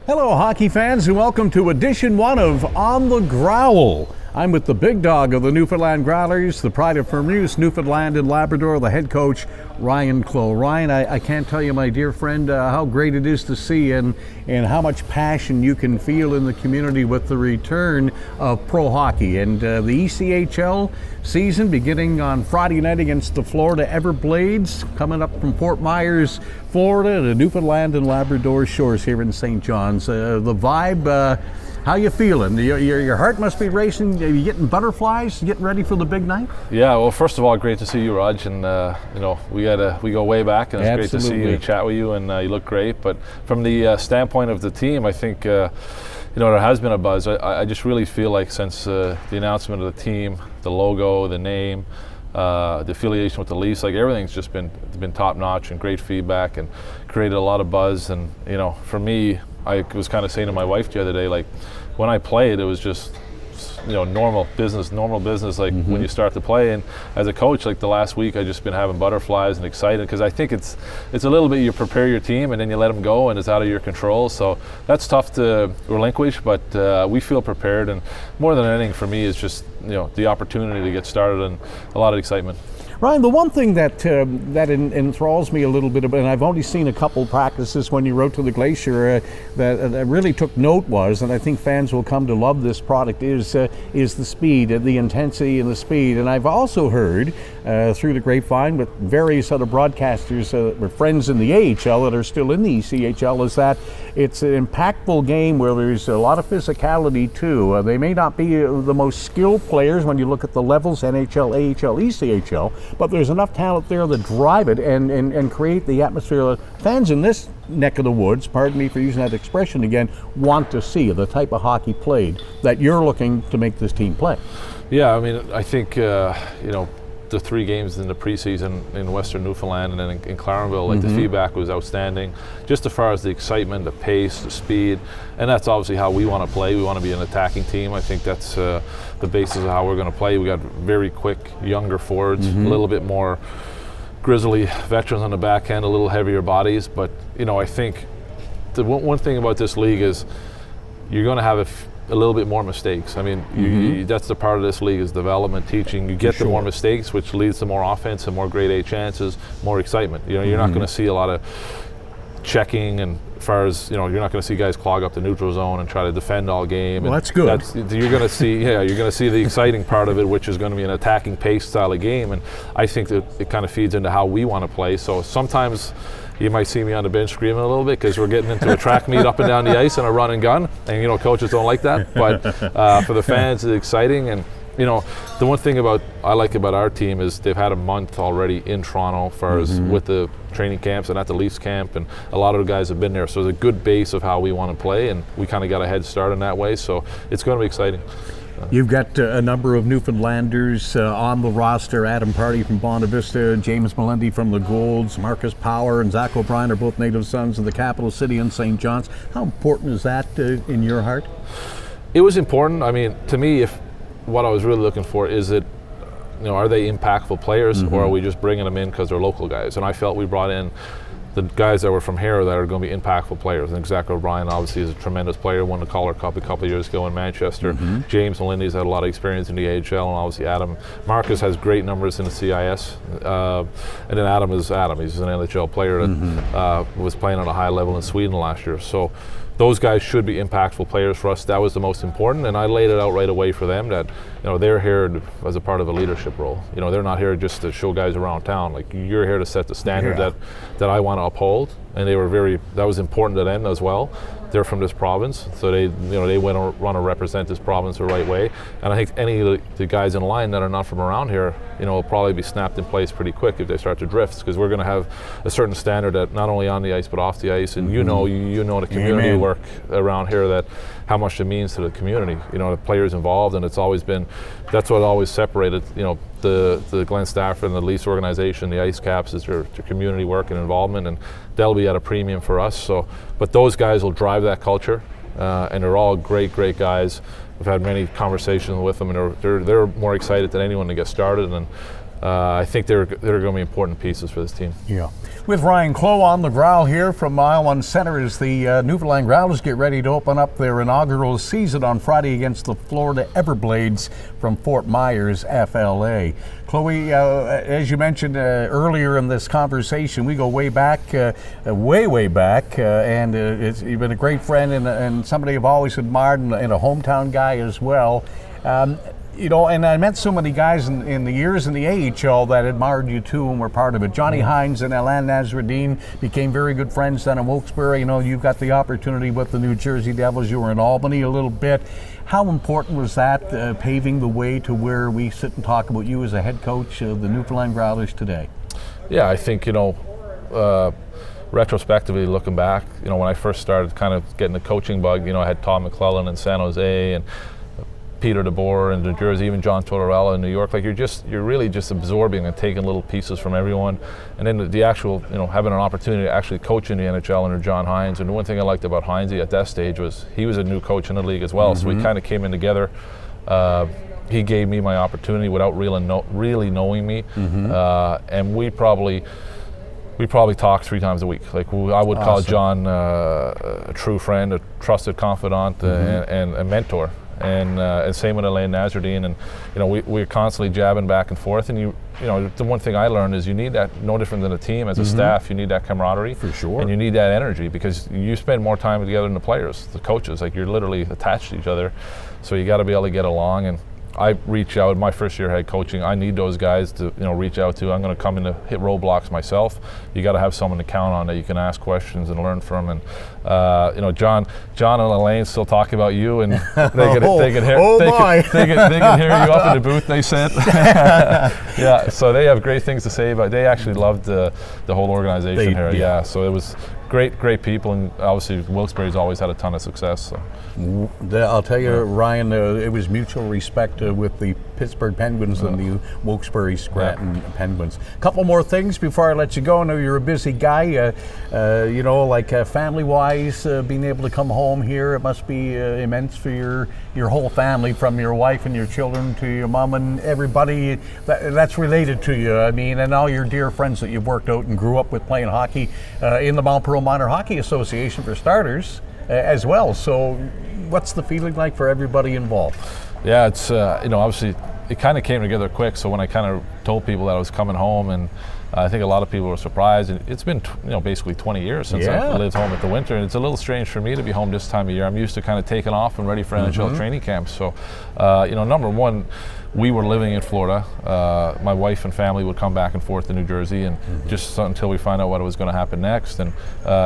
Hello, hockey fans, and welcome to edition 1 of On the Growl. I'm with the big dog of the Newfoundland Growlers, the pride of Fermuse, Newfoundland and Labrador, the head coach, Ryane Clowe. Ryane, I can't tell you, my dear friend, how great it is to see and how much passion you can feel in the community with the return of pro hockey. And the ECHL season beginning on Friday night against the Florida Everblades, coming up from Fort Myers, Florida, to Newfoundland and Labrador shores here in St. John's. The vibe, how you feeling? Your heart must be racing. Are you getting butterflies, getting ready for the big night? Yeah, well, first of all, great to see you, Raj, and we go way back, and it's Absolutely. great to see you and chat with you, and you look great. But from the standpoint of the team, I think there has been a buzz. I just really feel like since the announcement of the team, the logo, the name, the affiliation with the Leafs, like everything's just been top notch and great feedback, and created a lot of buzz. And for me, I was kind of saying to my wife the other day, like when I played, it was just normal business. Like when you start to play, and as a coach, like the last week, I just been having butterflies and excited because I think it's a little bit you prepare your team and then you let them go and it's out of your control. So that's tough to relinquish, but we feel prepared, and more than anything for me is just the opportunity to get started and a lot of excitement. Ryane, the one thing that enthralls me a little bit, and I've only seen a couple practices when you wrote to the Glacier, that really took note was, and I think fans will come to love this product, is the speed, the intensity and the speed. And I've also heard through the grapevine with various other broadcasters, with friends in the AHL that are still in the ECHL, is that it's an impactful game where there's a lot of physicality too. They may not be the most skilled players when you look at the levels, NHL, AHL, ECHL, but there's enough talent there to drive it and create the atmosphere that fans in this neck of the woods, pardon me for using that expression again, want to see, the type of hockey played that you're looking to make this team play. Yeah, I mean, I think, the 3 games in the preseason in Western Newfoundland and then in Clarenville, like the feedback was outstanding, just as far as the excitement, the pace, the speed, and that's obviously how we want to play. We want to be an attacking team. I think that's the basis of how we're going to play. We got very quick, younger forwards, a little bit more grizzly veterans on the back end, a little heavier bodies, but I think the one thing about this league is you're going to have a little bit more mistakes. I mean, that's the part of this league is development, teaching. You get the more mistakes, which leads to more offense and more grade A chances, more excitement. You're not going to see a lot of checking, and as far as you're not going to see guys clog up the neutral zone and try to defend all game. Well, that's good. You're going to see, you're going to see the exciting part of it, which is going to be an attacking pace style of game, and I think that it kind of feeds into how we want to play. So sometimes you might see me on the bench screaming a little bit because we're getting into a track meet up and down the ice and a run and gun, and coaches don't like that. But for the fans, it's exciting. And the one thing I like about our team is they've had a month already in Toronto, as far as with the training camps and at the Leafs camp, and a lot of the guys have been there. So it's a good base of how we want to play, and we kind of got a head start in that way. So it's going to be exciting. You've got a number of Newfoundlanders on the roster. Adam Party from Bonavista, James Melendi from the Golds, Marcus Power and Zach O'Brien are both native sons of the capital city in St. John's. How important is that in your heart? It was important. I mean, to me, what I was really looking for is that, are they impactful players, or are we just bringing them in because they're local guys? And I felt we brought in the guys that were from here that are going to be impactful players. And Zach O'Brien obviously is a tremendous player, won the Calder Cup a couple of years ago in Manchester. James Melendi's had a lot of experience in the AHL, and obviously Marcus has great numbers in the CIS. And then Adam. He's an NHL player that was playing at a high level in Sweden last year. So those guys should be impactful players for us. That was the most important, and I laid it out right away for them that they're here as a part of a leadership role. They're not here just to show guys around town. Like, you're here to set the standard that I want to uphold, and that was important to them as well. They're from this province, so they want to represent this province the right way. And I think any of the guys in line that are not from around here, will probably be snapped in place pretty quick if they start to drift, because we're going to have a certain standard that not only on the ice but off the ice. And you know the community work around here, that how much it means to the community. The players involved, and that's what always separated the Glenn Stafford and the Leafs organization, the Ice Caps, is their community work and involvement, and they'll be at a premium for us. So, but those guys will drive that culture, and they're all great guys. We've had many conversations with them, and they're more excited than anyone to get started, and I think they're going to be important pieces for this team. Yeah. With Ryan Clowe on the Growl here from Mile One Center as the Newfoundland Growlers get ready to open up their inaugural season on Friday against the Florida Everblades from Fort Myers, FLA. Chloe, as you mentioned earlier in this conversation, we go way back, way back, and you've been a great friend and somebody I've always admired and a hometown guy as well. You know, and I met so many guys in the years in the AHL that admired you too and were part of it. Johnny Hines and Alain Nasreddine became very good friends down in Wilkes-Barre. You know, you got the opportunity with the New Jersey Devils. You were in Albany a little bit. How important was that, paving the way to where we sit and talk about you as a head coach of the Newfoundland Growlers today? Yeah, I think, you know, retrospectively looking back, you know, when I first started kind of getting the coaching bug, you know, I had Todd McClellan in San Jose and Peter DeBoer in New Jersey, even John Tortorella in New York. Like you're really just absorbing and taking little pieces from everyone, and then the actual, you know, having an opportunity to actually coach in the NHL under John Hines. And the one thing I liked about Hinesy at that stage was he was a new coach in the league as well, so we kind of came in together. He gave me my opportunity without really knowing me, and we probably talk 3 times a week. Like I would call John a true friend, a trusted confidant, and a mentor. And same with Alain Nasreddine, and you know we're constantly jabbing back and forth. And you know the one thing I learned is you need that, no different than a team as a staff. You need that camaraderie for sure, and you need that energy because you spend more time together than the players, the coaches. Like you're literally attached to each other, so you got to be able to get along. And I reach out my first year head coaching. I need those guys to reach out to. I'm going to come in to hit roadblocks myself. You got to have someone to count on that you can ask questions and learn from. And you know, John and Elaine still talk about you, and they can hear you up in the booth. They said, yeah. So they have great things to say about. They actually loved the whole organization here. Yeah. So it was great people, and obviously Wilkes-Barre's always had a ton of success. So. I'll tell you, Ryan, it was mutual respect with the Pittsburgh Penguins and the Wilkes-Barre Scranton Penguins. A couple more things before I let you go. I know you're a busy guy. You know, like family-wise, being able to come home here, it must be immense for your whole family, from your wife and your children to your mom and everybody that's related to you. I mean, and all your dear friends that you've worked out and grew up with playing hockey in the Mount Pearl Minor Hockey Association for starters as well. So what's the feeling like for everybody involved? Yeah, it's you know, obviously it kind of came together quick. So when I kind of told people that I was coming home, and I think a lot of people were surprised. And it's been basically 20 years since I lived home at the winter, and it's a little strange for me to be home this time of year. I'm used to kind of taking off and ready for NHL training camps. So you know, number one, we were living in Florida. My wife and family would come back and forth to New Jersey, and just until we find out what was going to happen next. And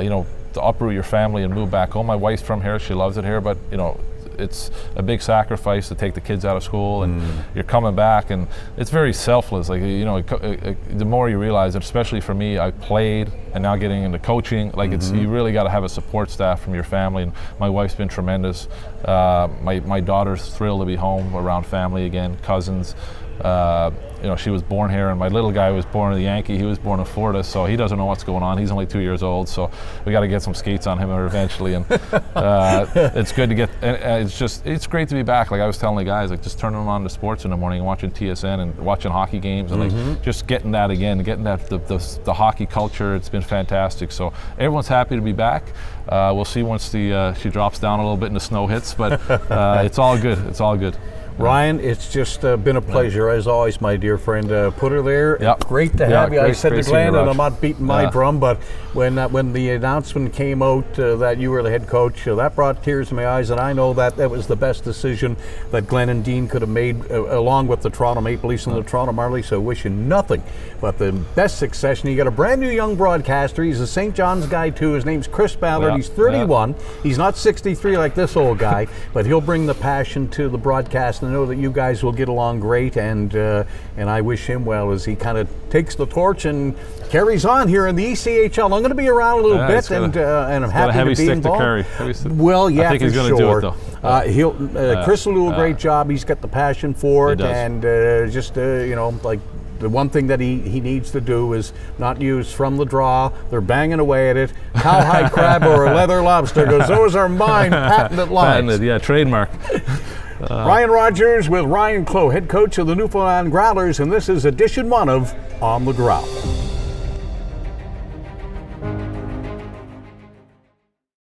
you know, to uproot your family and move back home. My wife's from here; she loves it here, but you know, it's a big sacrifice to take the kids out of school, and you're coming back, and it's very selfless. Like, you know, the more you realize it, especially for me, I played and now getting into coaching, like it's, you really got to have a support staff from your family, and my wife's been tremendous. My daughter's thrilled to be home around family again, cousins. You know, she was born here, and my little guy was born a Yankee. He was born in Florida, so he doesn't know what's going on. He's only 2 years old, so we got to get some skates on him eventually. And it's good to get. And it's great to be back. Like I was telling the guys, like just turning on the sports in the morning, and watching TSN and watching hockey games, and like just getting that again, getting that the hockey culture. It's been fantastic. So everyone's happy to be back. We'll see once she drops down a little bit and the snow hits, but it's all good. It's all good. Ryan, it's just been a pleasure as always, my dear friend. Put her there. Yep. Great to have you. I said to Glenn, and I'm not beating my drum, but when the announcement came out that you were the head coach, that brought tears to my eyes, and I know that was the best decision that Glenn and Dean could have made, along with the Toronto Maple Leafs and the Toronto Marlies. So wish you nothing but the best succession. You got a brand new young broadcaster. He's a St. John's guy too. His name's Chris Ballard. He's 31. He's not 63 like this old guy, but he'll bring the passion to the broadcast. I know that you guys will get along great, and I wish him well as he kind of takes the torch and carries on here in the ECHL. I'm going to be around a little bit, and I'm happy to be involved. Well, yeah, I think he's going to do it though. Chris will do a great job. He's got the passion for it, and you know, like. The one thing that he needs to do is not use from the draw. They're banging away at it. Cowhide crab or a leather lobster goes, those are mine, patented lines. Patented, yeah, trademark. Ryan Rogers with Ryan Clowe, head coach of the Newfoundland Growlers, and this is edition 1 of On the Growl.